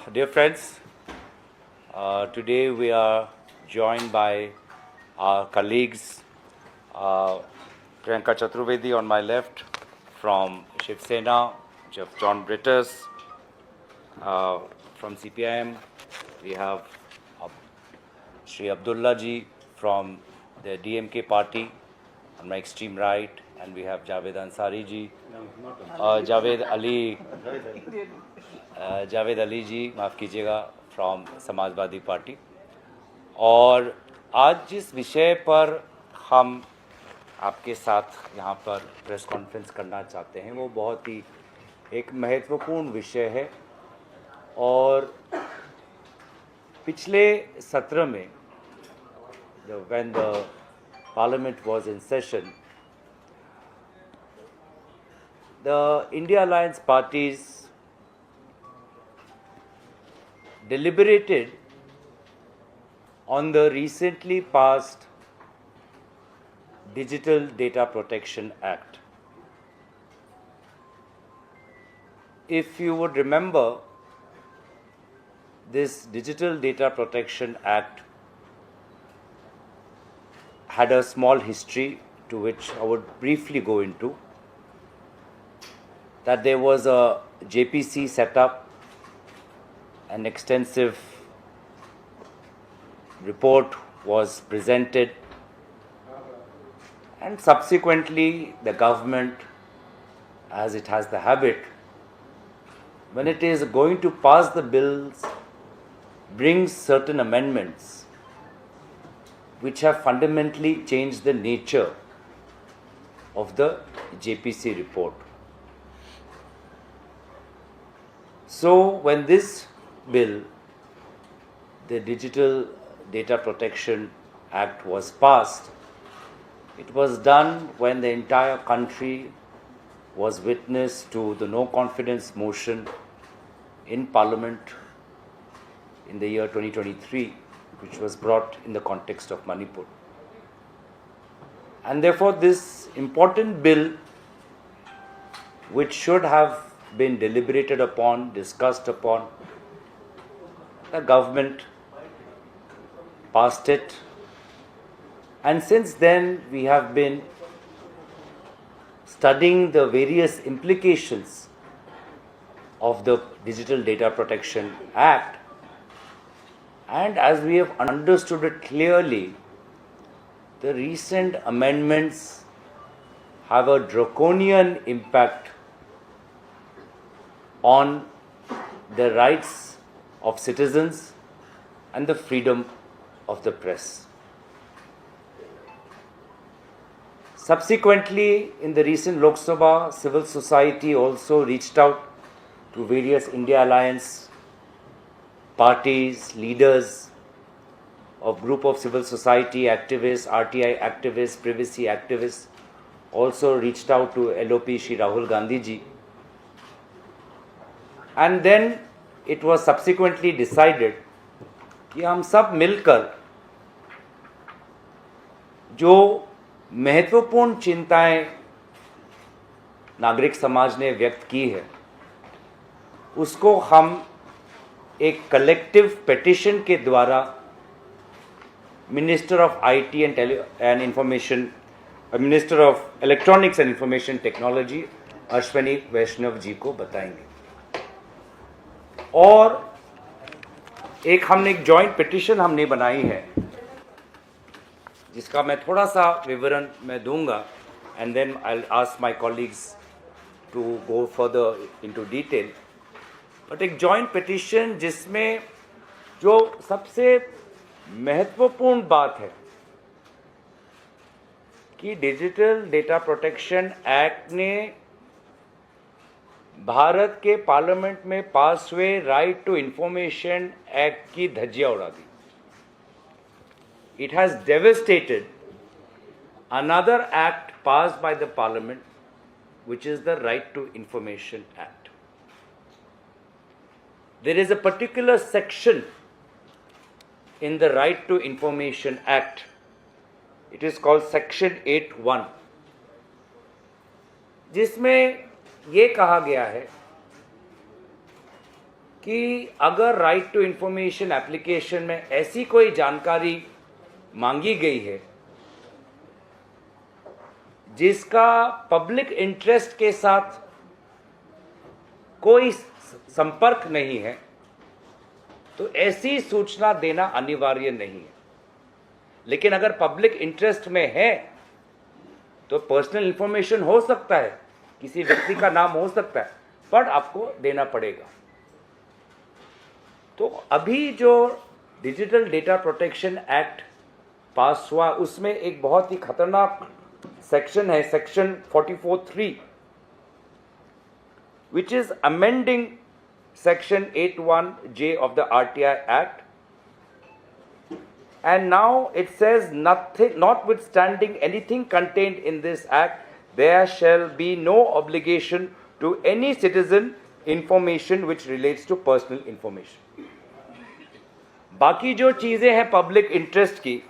Dear friends, today we are joined by our colleagues Priyanka Chaturvedi on my left from Shiv Sena, John Britters from CPIM. We have uh, Sri Abdullah ji from the DMK party on my extreme right, and we have Javed Ansari ji, Javed Ali जी माफ़ कीजिएगा from Samajwadi party. और आज जिस विषय पर हम आपके साथ यहाँ पर प्रेस कॉन्फ्रेंस करना चाहते हैं वो बहुत ही एक महत्वपूर्ण विषय है। और पिछले सत्र में when the parliament was in session, the India Alliance parties deliberated on the recently passed Digital Data Protection Act. If you would remember, this Digital Data Protection Act had a small history to which I would briefly go into. That there was a JPC set up, an extensive report was presented, and subsequently the government, as it has the habit, when it is going to pass the bills, brings certain amendments which have fundamentally changed the nature of the JPC report. So when this bill, the Digital Data Protection Act, was passed, it was done when the entire country was witness to the no confidence motion in Parliament in the year 2023, which was brought in the context of Manipur. And therefore this important bill, which should have been deliberated upon, discussed upon, the government passed it, and since then we have been studying the various implications of the Digital Data Protection Act, and as we have understood it clearly, the recent amendments have a draconian impact on the rights of citizens and the freedom of the press. Subsequently, in the recent Lok Sabha, civil society also reached out to various India Alliance parties, leaders of group of civil society activists, RTI activists, privacy activists, also reached out to LOP Shri Rahul Gandhi ji. And then it was subsequently decided कि हम सब मिलकर जो महत्वपूर्ण चिंताएं नागरिक समाज ने व्यक्त की है उसको हम एक कलेक्टिव पेटिशन के द्वारा minister of IT and information minister of electronics and information technology Ashwini Vaishnaw ji को बताएंगे। और एक हमने एक जॉइंट पिटिशन हमने बनाई है जिसका मैं थोड़ा सा विवरण मैं दूंगा, and then I will ask my colleagues to go further into detail. But एक जॉइंट पिटिशन जिसमें जो सबसे महत्वपूर्ण बात है कि डिजिटल डेटा प्रोटेक्शन एक्ट ने भारत के पार्लियामेंट में पास हुए राइट टू इंफॉर्मेशन एक्ट की धज्जियां उड़ा दी। It has devastated another act passed by the parliament which is the Right to Information Act. There is a particular section in the Right to Information Act. It is called Section 8(1), जिसमें ये कहा गया है कि अगर right to information application में ऐसी कोई जानकारी मांगी गई है जिसका पब्लिक इंटरेस्ट के साथ कोई संपर्क नहीं है, तो ऐसी सूचना देना अनिवार्य नहीं है। लेकिन अगर पब्लिक इंटरेस्ट में है तो पर्सनल इंफॉर्मेशन हो सकता है, किसी व्यक्ति का नाम हो सकता है, पर आपको देना पड़ेगा। तो अभी जो डिजिटल डेटा प्रोटेक्शन एक्ट पास हुआ उसमें एक बहुत ही खतरनाक सेक्शन है, section 44(3), which is amending section 81J of the RTI Act, and now it says nothing, notwithstanding anything contained in this act, there shall be no obligation to any citizen information which relates to personal information. बाकी जो चीजें हैं public interest की,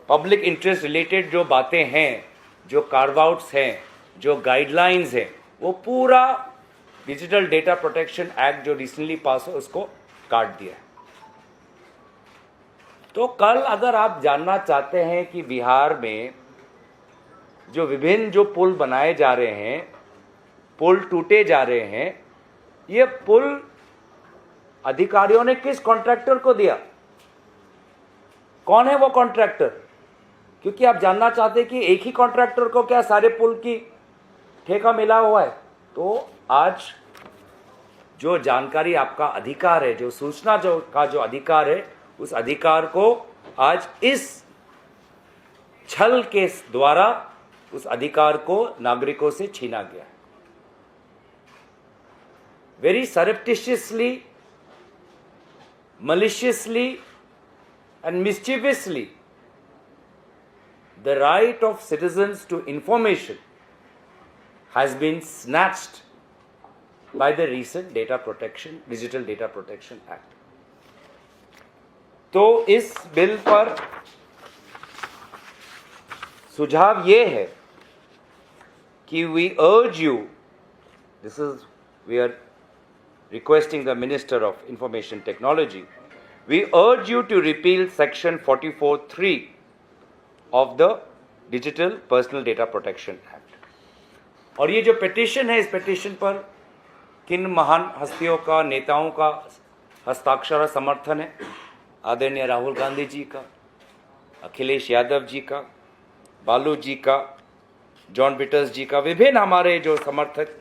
public interest related जो बातें हैं, जो curve outs हैं, जो गाइडलाइंस हैं, वो पूरा डिजिटल डेटा प्रोटेक्शन एक्ट जो रिसेंटली पास हो उसको काट दिया है। तो कल अगर आप जानना चाहते हैं कि बिहार में जो विभिन्न जो पुल बनाए जा रहे हैं, पुल टूटे जा रहे हैं, ये पुल अधिकारियों ने किस कॉन्ट्रैक्टर को दिया, कौन है वो कॉन्ट्रैक्टर? क्योंकि आप जानना चाहते हैं कि एक ही कॉन्ट्रैक्टर को क्या सारे पुल की ठेका मिला हुआ है। तो आज जो जानकारी आपका अधिकार है, जो सूचना जो अधिकार है, उस अधिकार को आज इस छल के द्वारा उस अधिकार को नागरिकों से छीना गया। Very surreptitiously, maliciously and mischievously, the right of citizens to information has been snatched by the recent Digital Data Protection Act. तो इस बिल पर सुझाव ये है कि we urge you, we are requesting the Minister of Information Technology, we urge you to repeal section 44(3) of the Digital Personal Data Protection Act. और ये जो पिटीशन है, इस पिटीशन पर किन महान हस्तियों का, नेताओं का हस्ताक्षर और समर्थन है? आदरणीय राहुल गांधी जी का, अखिलेश यादव जी का, बालू जी का, जॉन बिटर्स जी का, विभिन्न हमारे जो समर्थक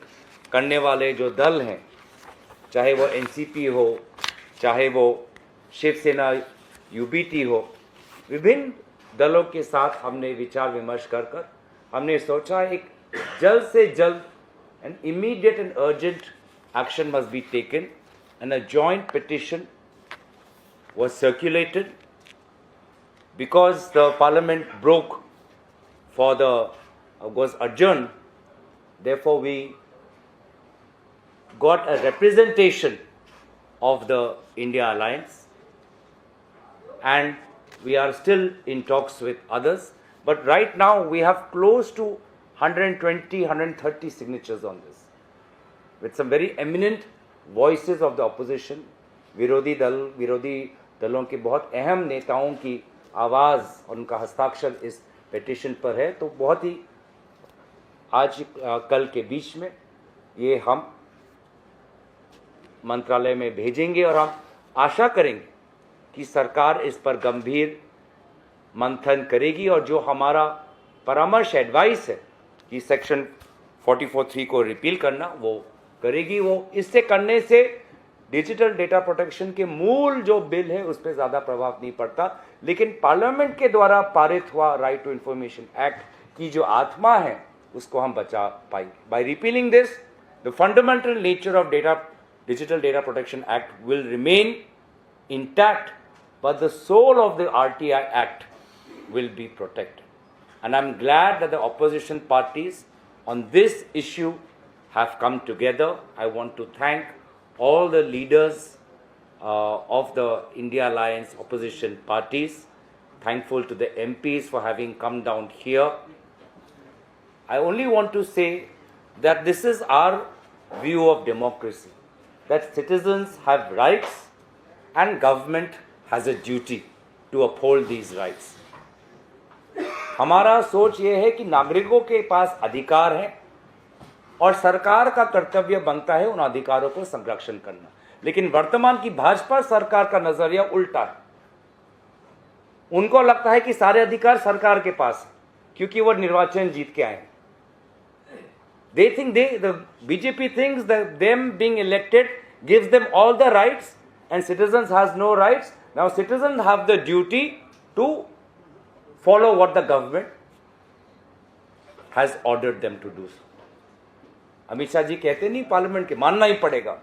करने वाले जो दल हैं, चाहे वो एनसीपी हो, चाहे वो शिवसेना यूबीटी हो, विभिन्न दलों के साथ हमने विचार विमर्श कर हमने सोचा एक जल्द से जल्द an immediate and urgent action must be taken, and a joint petition was circulated because the parliament was adjourned. Therefore, we got a representation of the India Alliance, and we are still in talks with others. But right now we have close to 120, 130 signatures on this, with some very eminent voices of the opposition. विरोधी दलों के बहुत अहम नेताओं की आवाज़ और उनका हस्ताक्षर इस पिटीशन पर है। तो बहुत ही आज कल के बीच में ये हम मंत्रालय में भेजेंगे और हम आशा करेंगे कि सरकार इस पर गंभीर मंथन करेगी और जो हमारा परामर्श एडवाइस है कि सेक्शन 44(3) को रिपील करना, वो करेगी। वो इससे करने से डिजिटल डेटा प्रोटेक्शन के मूल जो बिल है उस पर ज़्यादा प्रभाव नहीं पड़ता, लेकिन पार्लियामेंट के द्वारा पारित हुआ राइट टू इंफॉर्मेशन एक्ट की जो आत्मा है उसको हम बचा पाएंगे। By repealing this, the fundamental nature of digital data protection act will remain intact, but the soul of the RTI Act will be protected. And I'm glad that the opposition parties on this issue have come together. I want to thank all the leaders of the India Alliance opposition parties. Thankful to the MPs for having come down here. I only want to say that this is our view of democracy. that citizens have rights and government has a duty to uphold these rights. हमारा सोच ये है कि नागरिकों के पास अधिकार है और सरकार का कर्तव्य बनता है उन अधिकारों को संरक्षण करना। लेकिन वर्तमान की भाजपा सरकार का नजरिया उल्टा है। उनको लगता है कि सारे अधिकार सरकार के पास है क्योंकि वो निर्वाचन जीत के आए। They think the BJP thinks that them being elected gives them all the rights and citizens has no rights. Now citizens have the duty to follow what the government has ordered them to do. Amit Shah ji कहते नहीं parliament के मानना ही पड़ेगा।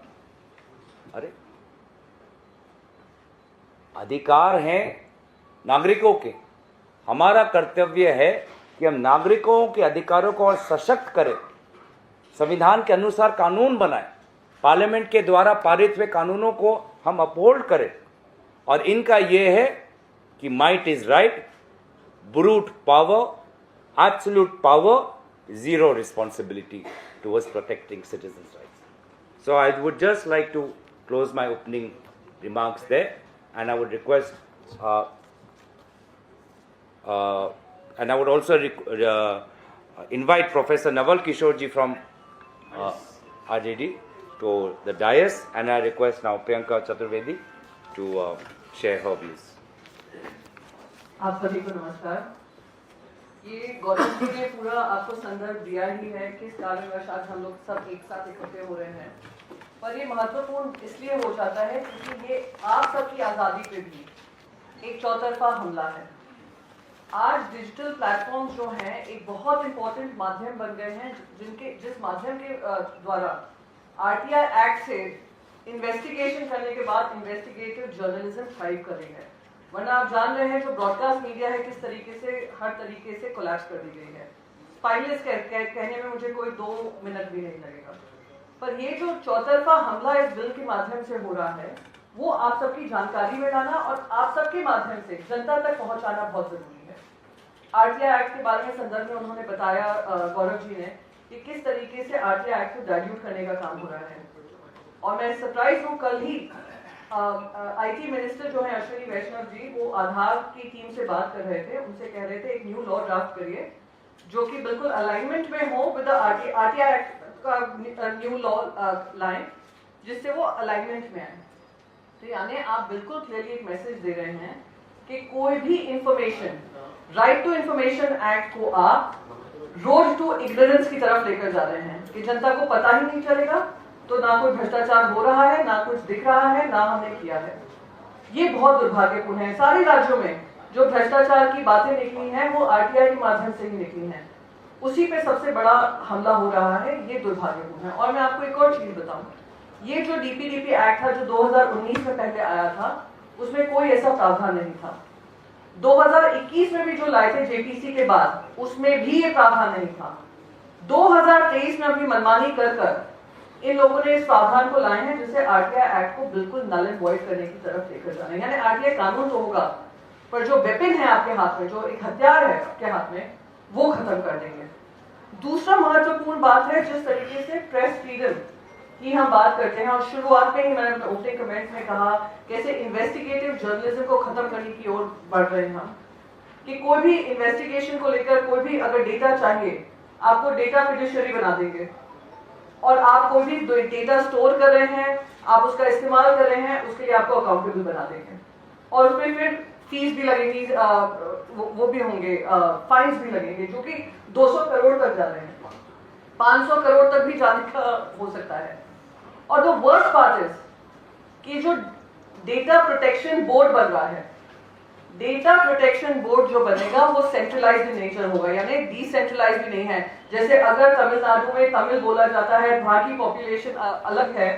अरे अधिकार हैं नागरिकों के, हमारा कर्तव्य है कि हम नागरिकों के अधिकारों को और सशक्त करें, संविधान के अनुसार कानून बनाएं, पार्लियामेंट के द्वारा पारित हुए कानूनों को हम अपहोल्ड करें। और इनका ये है कि might is right, brute power, absolute power, zero responsibility towards protecting citizens' rights. So I would just like to close my opening remarks there, and I would request, and I would also invite Professor Naval Kishore ji from RJD to the dais, and I request now Priyanka Chaturvedi to share her views. आप सभी को नमस्कार। ये गौरव जी ने पूरा आपको संदर्भ दिया ही है किस कारणवश आज हम लोग सब एक साथ इकट्ठे हो रहे हैं, पर ये महत्वपूर्ण इसलिए हो जाता है क्योंकि ये आप सबकी आज़ादी पे भी एक चौतरफा हमला है। आज डिजिटल प्लेटफॉर्म जो हैं एक बहुत इंपॉर्टेंट माध्यम बन गए हैं जिस माध्यम के द्वारा आरटीआई एक्ट से इन्वेस्टिगेशन करने के बाद इन्वेस्टिगेटिव जर्नलिज्म थ्राइव कर रही है। वरना आप जान रहे हैं जो ब्रॉडकास्ट मीडिया है किस तरीके से हर तरीके से कोलैप्स कर दी गई है। स्पाइलेस कहने में मुझे कोई 2 मिनट भी नहीं लगेगा। पर ये जो चौतरफा हमला इस बिल के माध्यम से हो रहा है वो आप सबकी जानकारी में लाना और आप सबके माध्यम से जनता तक पहुंचाना बहुत जरूरी है। आरटीआई एक्ट के बारे में संदर्भ में उन्होंने बताया गौरव जी ने कि किस तरीके से आरटीआई एक्ट को डाइल्यूट करने का काम हो रहा है। और मैं सरप्राइज हूँ, कल ही आईटी मिनिस्टर जो है अश्विनी वैष्णव जी वो आधार की टीम से बात कर रहे थे, उनसे कह रहे थे एक न्यू लॉ ड्राफ्ट करिए जो कि बिल्कुल अलाइनमेंट में हो विद आरटीआई एक्ट का न्यू लॉ लाइन, जिससे वो अलाइनमेंट में आए। तो यानी आप बिल्कुल क्लियरली एक मैसेज दे रहे हैं कि कोई भी information, right to information act को आप रोड टू इग्नोरेंस की तरफ लेकर जा रहे हैं कि जनता को पता ही नहीं चलेगा, तो ना कोई भ्रष्टाचार हो रहा है, ना कुछ दिख रहा है, ना हमने किया है। ये बहुत दुर्भाग्यपूर्ण है। सारे राज्यों में जो भ्रष्टाचार की बातें निकली हैं वो आरटीआई के माध्यम से ही निकली हैं, उसी पे सबसे बड़ा हमला हो रहा है। ये दुर्भाग्यपूर्ण है। और मैं आपको एक और चीज बताऊं, ये जो डीपीडीपी एक्ट था जो 2019 में पहले आया था उसमें कोई ऐसा प्रावधान नहीं था। 2021 में भी जो लाए थे जेपीसी के बाद उसमें भी ये प्रावधान नहीं था। 2023 में अभी मनमानी कर इन लोगों ने इस प्रावधान को लाए हैं जिससे आरटीआई एक्ट को बिल्कुल नल एंड वॉइड करने की तरफ लेकर जाना है। यानी आरटीआई कानून तो होगा पर जो वेपन है आपके हाथ में, जो एक हथियार है आपके हाथ में, वो खत्म कर देंगे। दूसरा महत्वपूर्ण बात है जिस तरीके से प्रेस फ्रीडम की हम बात करते हैं, और शुरुआत में ही मैंने ओपनिंग कमेंट्स में कहा कैसे इन्वेस्टिगेटिव जर्नलिज्म को खत्म करने की ओर बढ़ रहे हैं हम, कि कोई भी इन्वेस्टिगेशन को लेकर कोई भी अगर डेटा चाहिए आपको डेटा फिड्यूशियरी बना देंगे, और आप कोई भी डेटा स्टोर कर रहे हैं आप उसका इस्तेमाल कर रहे हैं उसके लिए आपको अकाउंटेबल बना देंगे, और उसमें फिर फीस भी लगेगी, वो भी होंगे, फाइन्स भी लगेंगे जो कि 200 करोड़ तक जा रहे हैं, 500 करोड़ तक भी जाने का हो सकता है। और द वर्स्ट पार्ट इज कि जो डेटा प्रोटेक्शन बोर्ड बन रहा है, डेटा प्रोटेक्शन बोर्ड जो बनेगा वो सेंट्रलाइज्ड इन नेचर होगा, यानी डिसेंट्रलाइज्ड भी नहीं है। जैसे अगर तमिलनाडु में तमिल बोला जाता है, वहां की पॉपुलेशन अलग है,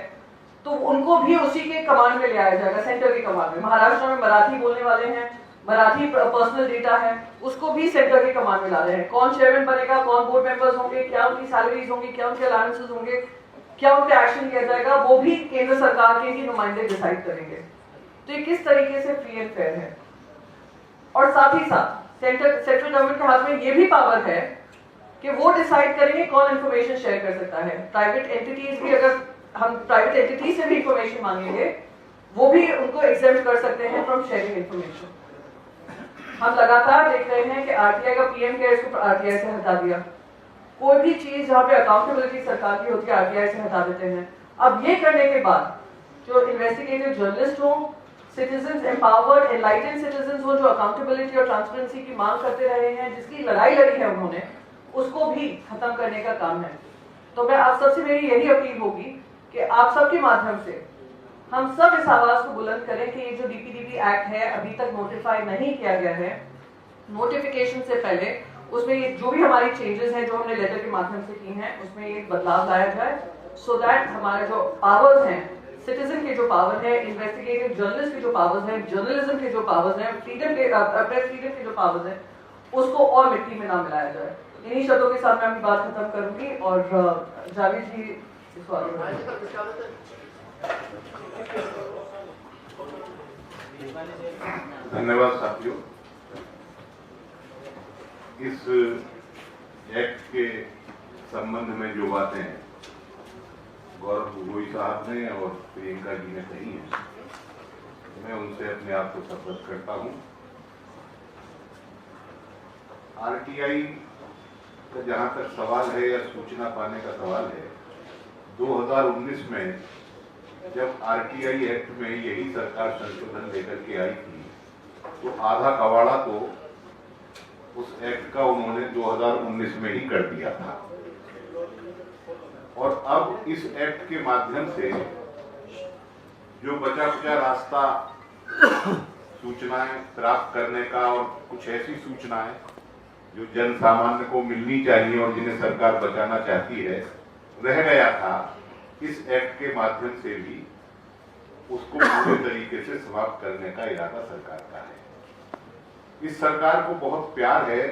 तो उनको भी उसी के कमांड में ले आया जाएगा, सेंटर के कमांड में। महाराष्ट्र में मराठी बोलने वाले हैं, मराठी पर्सनल डेटा है, उसको भी सेंटर के कमांड में ला रहे हैं। कौन चेयरमैन बनेगा, कौन बोर्ड मेंबर्स होंगे, क्या उनकी सैलरीज होंगी, क्या उनके अलाउंसेस होंगे, क्या उन पर एक्शन लिया जाएगा, वो भी केंद्र सरकार के ही नुमाइंदे डिसाइड करेंगे। तो ये किस तरीके से फ्री एंड फेयर है। और साथ ही साथ सेंट्रल गवर्नमेंट के हाथ में ये भी पावर है कि वो डिसाइड करेंगे कौन इंफॉर्मेशन शेयर कर सकता है। प्राइवेट एंटिटीज भी अगर हम प्राइवेट एंटिटी से भी इंफॉर्मेशन मांगेंगे, वो भी उनको एग्जेम्प्ट कर सकते हैं फ्रॉम शेयरिंग इंफॉर्मेशन। हम लगातार देख रहे हैं कि आरटीआई का पीएम केयर्स को आरटीआई से हटा दिया। कोई भी चीज जहाँ पे अकाउंटेबिलिटी सरकार की होती है आरटीआई से हटा देते हैं। अब ये करने के बाद जो इन्वेस्टिगेटिव जर्नलिस्ट हो, सिटीजंस एम्पावर्ड एनलाइटेंड सिटीजंस हो, जो अकाउंटेबिलिटी और ट्रांसपेरेंसी की मांग करते रहे हैं, जिसकी लड़ाई लड़ी है उन्होंने, उसको भी खत्म करने का काम है। तो मैं आप सबसे मेरी यही अपील होगी कि आप सबके माध्यम से हम सब इस आवाज को बुलंद करें कि ये जो डीपीडीपी एक्ट है अभी तक नोटिफाई नहीं किया गया है। नोटिफिकेशन से पहले उसमें ये जो भी हमारी चेंजेस हैं जो हमने लेटर के माध्यम से की हैं उसमें ये बदलाव लाया जाए, सो दैट हमारे जो पावर्स हैं, सिटीजन के जो पावर है, इन्वेस्टिगेटिव जर्नलिस्ट के जो पावर्स हैं, जर्नलिज्म के जो पावर्स हैं, फ्रीडम के प्रेस फ्रीडम के जो पावर्स हैं, उसको और मिट्टी में ना मिलाया जाए। इन्हीं शब्दों के साथ मैं अपनी बात खत्म करूंगी और जावेद जी इसको आगे बढ़ाएं। धन्यवाद साथियों। इस एक्ट के संबंध में जो बातें गौरव गोगोई साहब ने और प्रियंका जी ने कही हैं, मैं उनसे अपने आप को सहमत करता हूं। आरटीआई का जहां तक सवाल है या सूचना पाने का सवाल है, 2019 में जब आरटीआई एक्ट में यही सरकार संशोधन लेकर के आई थी, तो आधा कवाड़ा तो उस एक्ट का उन्होंने 2019 में ही कर दिया था। और अब इस एक्ट के माध्यम से जो बचा कुचा रास्ता सूचनाएं प्राप्त करने का और कुछ ऐसी सूचनाएं जो जन सामान्य को मिलनी चाहिए और जिन्हें सरकार बचाना चाहती है रह गया था, इस एक्ट के माध्यम से भी उसको पूरे तरीके से समाप्त करने का इरादा सरकार का है। इस सरकार को बहुत प्यार है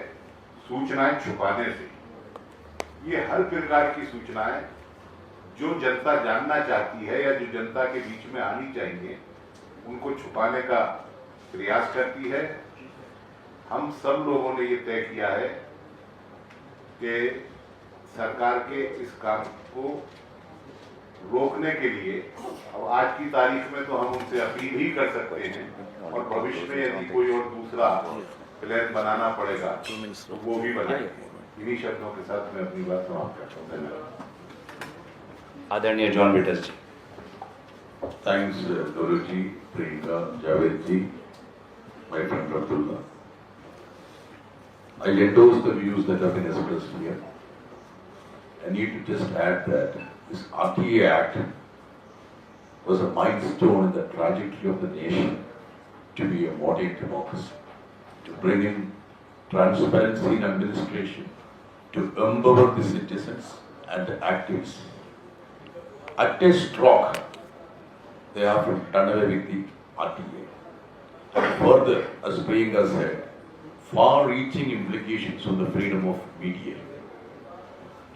सूचनाएं छुपाने से। ये हर प्रकार की सूचनाएं जो जनता जानना चाहती है या जो जनता के बीच में आनी चाहिए, उनको छुपाने का प्रयास करती है। हम सब लोगों ने ये तय किया है कि सरकार के इस काम को रोकने के लिए अब आज की तारीख में तो हम उनसे अपील ही कर सकते हैं, और भविष्य में यदि कोई और दूसरा प्लान बनाना पड़ेगा तो वो भी बनाएंगे। इन्हीं शब्दों के साथ मैं अपनी बात समाप्त करता हूँ। धन्यवाद। आदरणीय John Victus ji. Thanks, Guru ji, Priyanka, Javed ji, my friend Abdullah. I endorse the views that have been expressed here. I need to just add that this RTA Act was a milestone in the trajectory of the nation to be a modern democracy, to bring in transparency in administration, to empower the citizens and the activists. At a stroke, they have done away with the RTA. And further, as Priyanka said, far-reaching implications on the freedom of media.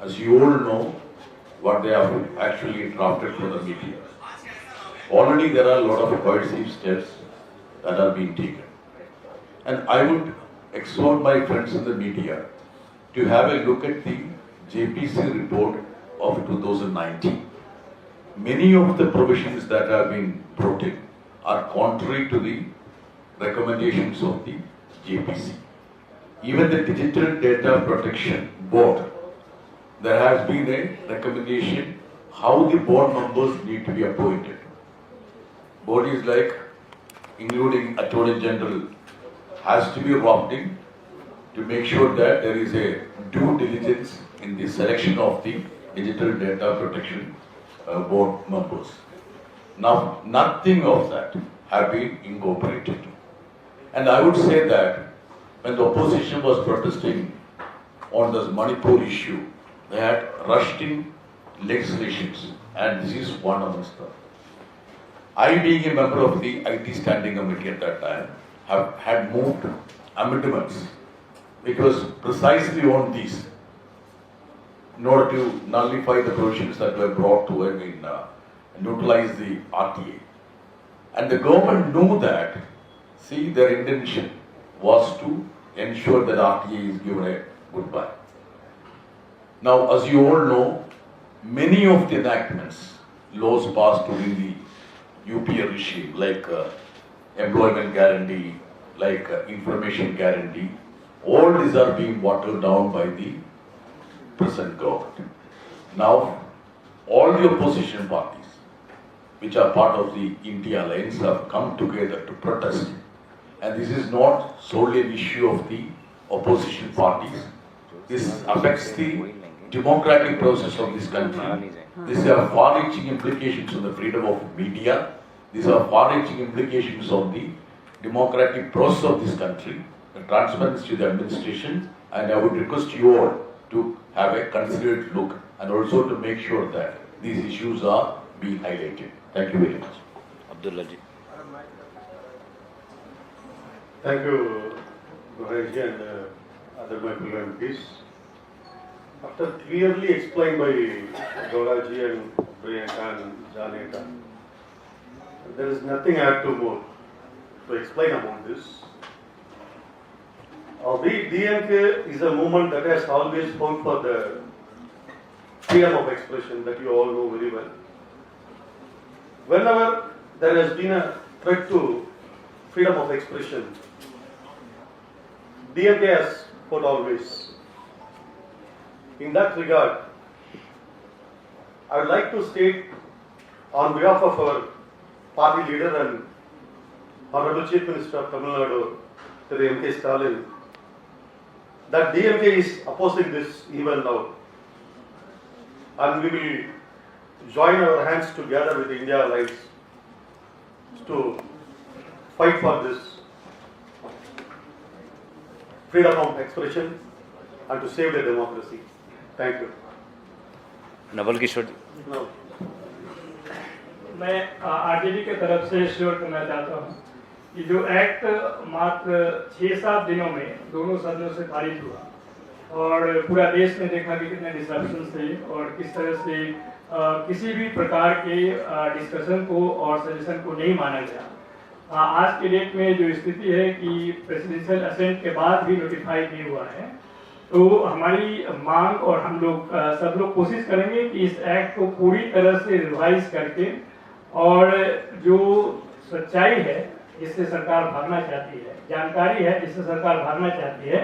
As you all know, what they have actually drafted for the media. Already there are a lot of coercive steps that are being taken. And I would exhort my friends in the media to have a look at the JPC report of 2019. Many of the provisions that have been brought in are contrary to the recommendations of the JPC. Even the Digital Data Protection Board, there has been a recommendation how the board members need to be appointed. Bodies like, including Attorney General, has to be roped in to make sure that there is a due diligence in the selection of the Digital Data Protection Board members. Now, nothing of that have been incorporated. And I would say that when the opposition was protesting on this Manipur issue, they had rushed in legislations, and this is one amongst them. I, being a member of the IT Standing Committee at that time, had moved amendments because precisely on these, in order to nullify the provisions that were brought to neutralize the RTA. And the government knew that, see, their intention was to ensure that RTA is given a goodbye. Now, as you all know, many of the enactments laws passed during the UPA regime, like employment guarantee, like information guarantee, all these are being watered down by the present government. Now, all the opposition parties, which are part of the India Alliance, have come together to protest. And this is not solely an issue of the opposition parties. This affects the democratic process of this country. These are far-reaching implications on the freedom of media. These are far-reaching implications on the democratic process of this country, the transparency of the administration, and I would request you all to have a considerate look and also to make sure that these issues are being highlighted. Thank you very much. Abdullah ji. Thank you, Gauraji and other my fellow MPs. After clearly explained by Gauraji and Priyanka and Janeta, there is nothing I have to more to explain about this. We DMK is a movement that has always fought for the freedom of expression that you all know very well. Whenever there has been a threat to freedom of expression, DMK has fought always. In that regard, I would like to state on behalf of our party leader and Honorable Chief Minister of Tamil Nadu, Shri M.K. Stalin, that DMK is opposing this even now. And we will join our hands together with the India Alliance to fight for this freedom of expression and to save the democracy. Thank you. Naval Kishore ji. Now, मैं RJD के तरफ से sure करना चाहता हूँ कि जो act मात्र 6-7 दिनों में दोनों सदनों से पारित हुआ और पूरा देश ने देखा कि कितने डिसरप्शन थे और किस तरह से किसी भी प्रकार के डिस्कशन को और सजेशन को नहीं माना गया। आज के डेट में जो स्थिति है कि प्रेसिडेंशियल असेंट के बाद भी नोटिफाई नहीं हुआ है, तो हमारी मांग और हम लोग सब लोग कोशिश करेंगे कि इस एक्ट को पूरी तरह से रिवाइज करके और जो सच्चाई है जिससे सरकार भागना चाहती है, जानकारी है जिससे सरकार भागना चाहती है,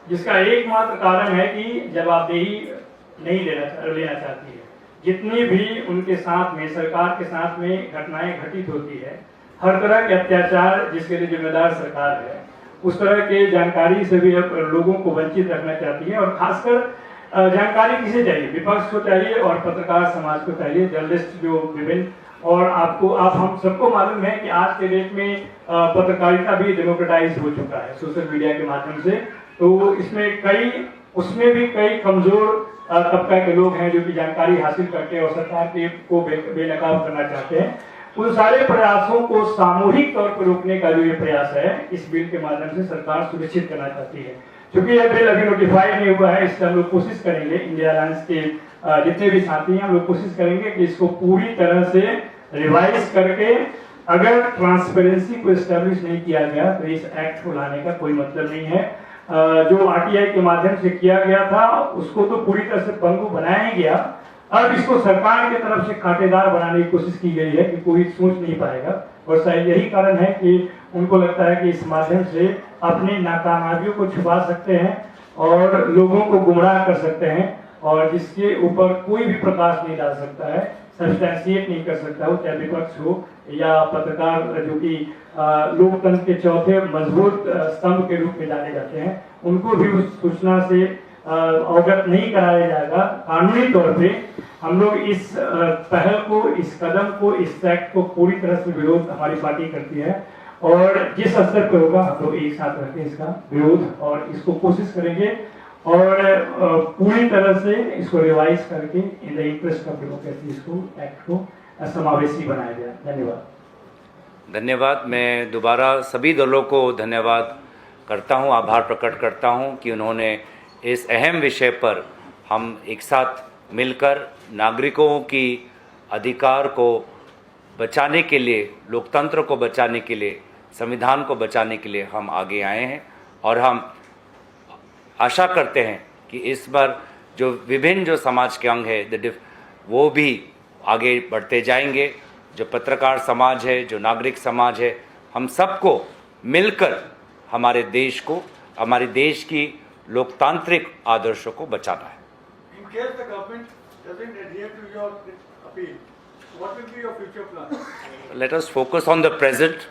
जिसका एकमात्र कारण है कि जवाबदेही नहीं लेना चाहती है। जितनी भी उनके साथ में सरकार के साथ में घटनाएं घटित होती है, हर तरह के अत्याचार जिसके लिए जिम्मेदार सरकार है, उस तरह के जानकारी से भी लोगों को वंचित रखना चाहती है। और खासकर जानकारी किसे चाहिए? विपक्ष को चाहिए और पत्रकार समाज को चाहिए, जर्नलिस्ट जो विभिन्न, और आप हम सबको मालूम है कि आज के डेट में पत्रकारिता भी डेमोक्रेटाइज हो चुका है सोशल मीडिया के माध्यम से। तो उसमें भी कई कमजोर तबका के लोग हैं जो कि जानकारी हासिल करके और सरकार को बेनकाब करना चाहते हैं। उन सारे प्रयासों को सामूहिक तौर पर रोकने का जो ये प्रयास है, इस बिल के माध्यम से सरकार सुनिश्चित करना चाहती है। क्योंकि यह बिल अभी नोटिफाई नहीं हुआ है, इससे हम लोग कोशिश करेंगे, इंडिया अलायंस के जितने भी साथी हैं हम लोग कोशिश करेंगे कि इसको पूरी तरह से रिवाइज करके, अगर ट्रांसपेरेंसी को एस्टेब्लिश नहीं किया गया तो इस एक्ट को लाने का कोई मतलब नहीं है। जो आरटीआई के माध्यम से किया गया था उसको तो पूरी तरह से पंगु बनाया ही गया, अब इसको सरकार की तरफ से कांटेदार बनाने की कोशिश की गई है कि कोई सोच नहीं पाएगा। और शायद यही कारण है कि उनको लगता है कि इस माध्यम से अपनी नाकामयाबियों को छुपा सकते हैं और लोगों को गुमराह कर सकते हैं, और जिसके ऊपर कोई भी प्रकाश नहीं डाल सकता है, सब्सटैंशिएट नहीं कर सकता हो, चाहे विपक्ष हो या पत्रकार जो कि लोकतंत्र के चौथे मजबूत स्तंभ के रूप में जाने जाते हैं, उनको भी उस सूचना से अवगत नहीं कराया जाएगा। कानूनी तौर पे हम लोग इस पहल को, इस कदम को, इस एक्ट को पूरी तरह से विरोध हमारी पार्टी करती है और जिस स्तर पर होगा हम लोग एक साथ रखें इसका विरोध और इसको कोशिश करेंगे और पूरी तरह से इसको रिवाइज करके in the interest of democracy इसको एक्ट को समावेशी बनाया गया। धन्यवाद। धन्यवाद। मैं दोबारा सभी दलों को धन्यवाद करता हूं, आभार प्रकट करता हूं कि उन्होंने इस अहम विषय पर हम एक साथ मिलकर नागरिकों की अधिकार को बचाने के लिए, लोकतंत्र को बचाने के लिए, संविधान को बचाने के लिए हम आगे आए हैं। और हम आशा करते हैं कि इस बार जो विभिन्न जो समाज के अंग है वो भी आगे बढ़ते जाएंगे। जो पत्रकार समाज है, जो नागरिक समाज है, हम सबको मिलकर हमारे देश को, हमारे देश की लोकतांत्रिक आदर्शों को बचाना है। In case the government doesn't adhere to your appeal, what will be your future plan? Let us focus on the present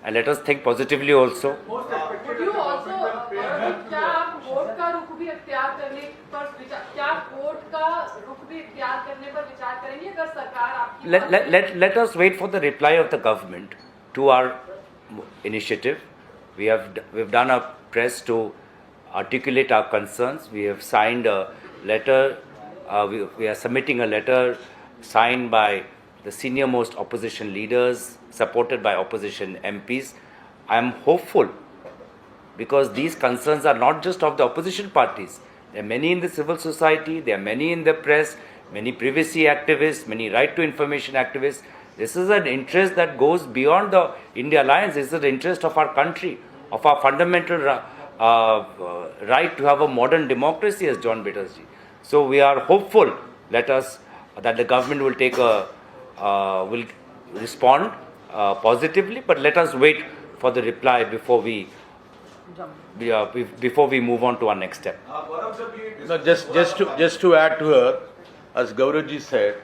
and let us think positively also. Most expected Would that you the also, government will pay क्या आप court का रुख भी इख्तियार करने पर विचार, क्या कोर्ट का रुख भी इख्तियार करने पर विचार करेंगे अगर सरकार आपकी Let us wait for the reply of the government to our initiative. We've done a press to articulate our concerns. We have signed a letter. We are submitting a letter signed by the senior most opposition leaders, supported by opposition MPs. I am hopeful because these concerns are not just of the opposition parties. There are many in the civil society, there are many in the press, many privacy activists, many right to information activists. This is an interest that goes beyond the India Alliance. This is the interest of our country, of our fundamental right to have a modern democracy, as John Bitters ji. So we are hopeful that the government will will respond positively, but let us wait for the reply before we move on to our next step. No, just to add to her, as Gauravji said,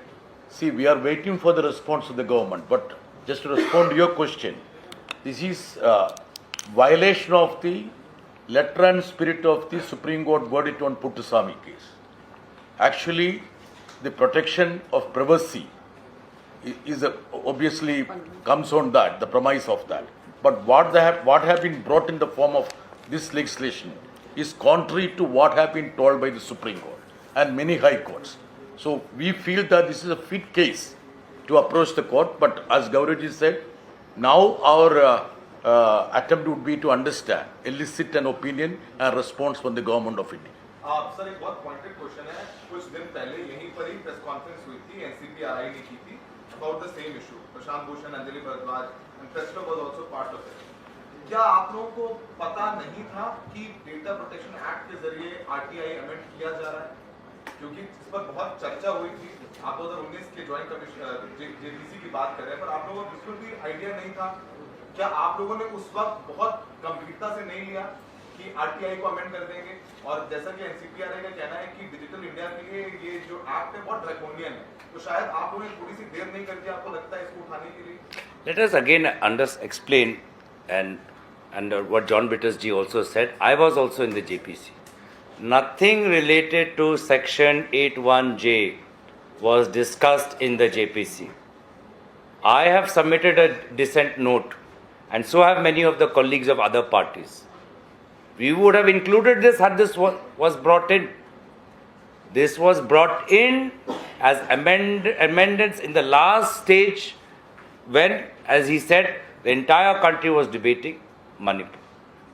see, we are waiting for the response of the government. But just to respond to your question, this is violation of the letter and spirit of the Supreme Court verdict on Puttaswamy case. Actually, the protection of privacy is obviously comes on that, the premise of that. But what have been brought in the form of this legislation is contrary to what have been told by the Supreme Court and many high courts. So we feel that this is a fit case to approach the court. But as Gauravji said, now our attempt would be to understand, elicit an opinion and response from the government of India. Sir एक बहुत pointed question है। कुछ दिन पहले यहीं पर ही press conference हुई थी, एनसीपीआरआई ने की थी about the same issue, Prashant Bhushan, Anjali Bharadwaj and presto was also part of it. क्या आप लोगों को पता नहीं था कि डेटा प्रोटेक्शन एक्ट के जरिए आरटीआई अमेंड किया जा रहा है? क्योंकि इस पर बहुत चर्चा हुई थी। आप 2019 के ज्वाइंट कमीशन जेपीसी की बात कर रहे हैं, पर आप लोगों को बिल्कुल भी आइडिया नहीं था। क्या आप लोगों ने उस वक्त बहुत गंभीरता से नहीं लिया कि आरटीआई को अमेंड कर देंगे? और जैसा कि एनसीपीआरआई का कहना है कि डिजिटल इंडिया के लिए ये जो एक्ट है बहुत ड्रैकोनियन है, तो शायद आप लोगों ने थोड़ी सी देर नहीं कर दी, आपको लगता है इसको उठाने के लिए? Let us again explain and what John Bitters ji also said. I was also in the JPC. Nothing related to Section 81J was discussed in the JPC. I have submitted a dissent note, and so have many of the colleagues of other parties. We would have included this had this was brought in. This was brought in as amendments in the last stage when, as he said, the entire country was debating Manipur.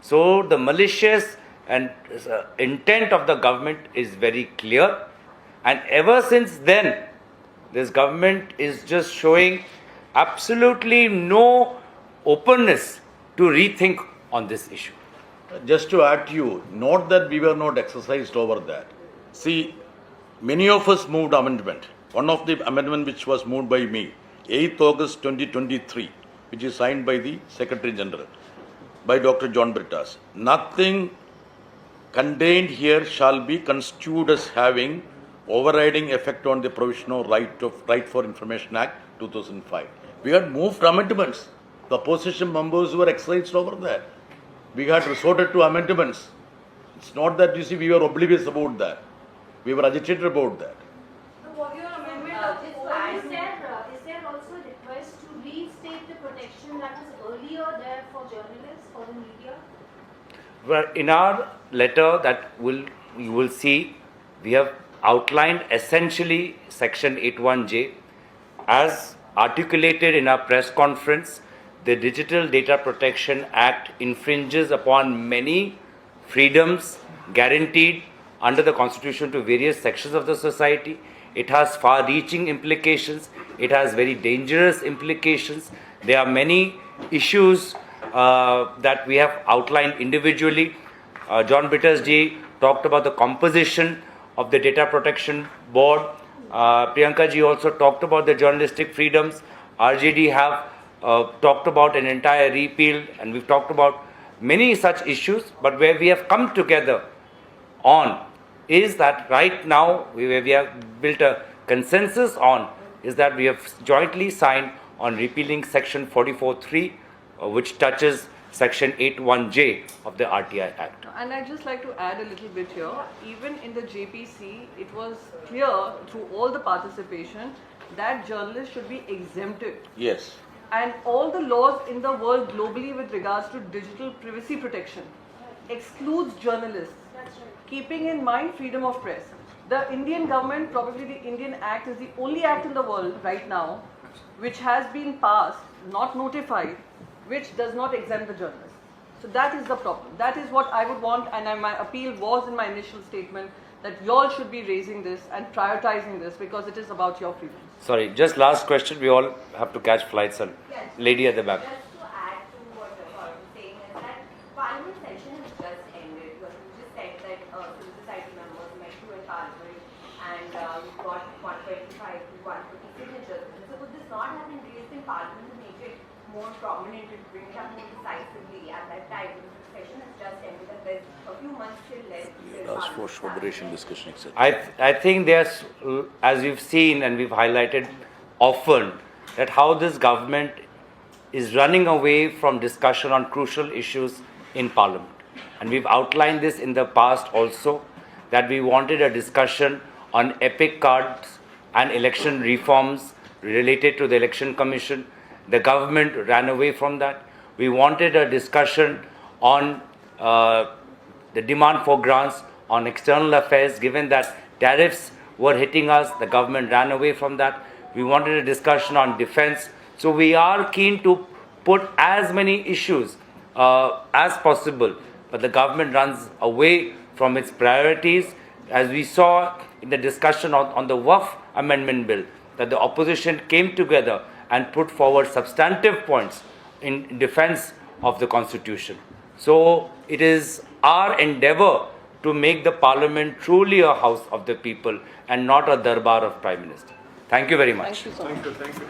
So the malicious and intent of the government is very clear, and ever since then, this government is just showing absolutely no openness to rethink on this issue. Just to add to you, not that we were not exercised over that. See, many of us moved amendment. One of the amendment which was moved by me, 8th August 2023, which is signed by the Secretary General, by Dr. John Bitters. Nothing contained here shall be construed as having overriding effect on the provisional right for Information Act 2005. We had moved amendments. The opposition members were exercised over that. We had resorted to amendments. It's not that, you see, we were oblivious about that. We were agitated about that. Was your amendment is there also a request to reinstate the protection that was earlier there for journalists, for the media? Well, in our letter that you will see, we have outlined essentially Section 81J as articulated in our press conference. The Digital Data Protection Act infringes upon many freedoms guaranteed under the Constitution to various sections of the society. It has far-reaching implications. It has very dangerous implications. There are many issues that we have outlined individually. John Bitters ji talked about the composition of the Data Protection Board. Priyanka ji also talked about the journalistic freedoms. RJD have talked about an entire repeal, and we've talked about many such issues. But where we have come together on is that right now, where we have built a consensus on, is that we have jointly signed on repealing Section 44(3), which touches Section 81J of the RTI Act. And I'd just like to add a little bit here. Even in the JPC, it was clear through all the participation that journalists should be exempted. Yes. And all the laws in the world globally with regards to digital privacy protection excludes journalists, keeping in mind freedom of press. The Indian government, probably the Indian Act, is the only act in the world right now which has been passed, not notified, which does not exempt the journalists. So that is the problem. That is what I would want, and my appeal was in my initial statement that you all should be raising this and prioritizing this because it is about your freedom. Sorry, just last question. We all have to catch flights. And Yes. lady at the back. Just to add to what Saurabh was saying is that Parliament session has just ended. You just said that civil society members met you in Parliament and you got 125 to 150 signatures. So could this not have been raised in Parliament to make it more prominent and bring it up more decisively at that time? Because the session has just ended and there's a few months still left. Ask for moderation discussion, etc. I think there's, as we've seen and we've highlighted often, that how this government is running away from discussion on crucial issues in Parliament. And we've outlined this in the past also, that we wanted a discussion on epic cards and election reforms related to the Election Commission. The government ran away from that. We wanted a discussion on the demand for grants on external affairs, given that tariffs were hitting us, the government ran away from that. We wanted a discussion on defense. So we are keen to put as many issues as possible, but the government runs away from its priorities. As we saw in the discussion on the Waqf Amendment Bill, that the opposition came together and put forward substantive points in defense of the Constitution. So it is our endeavor to make the Parliament truly a house of the people and not a darbar of Prime Minister. Thank you very much. Thank you so much. Thank you.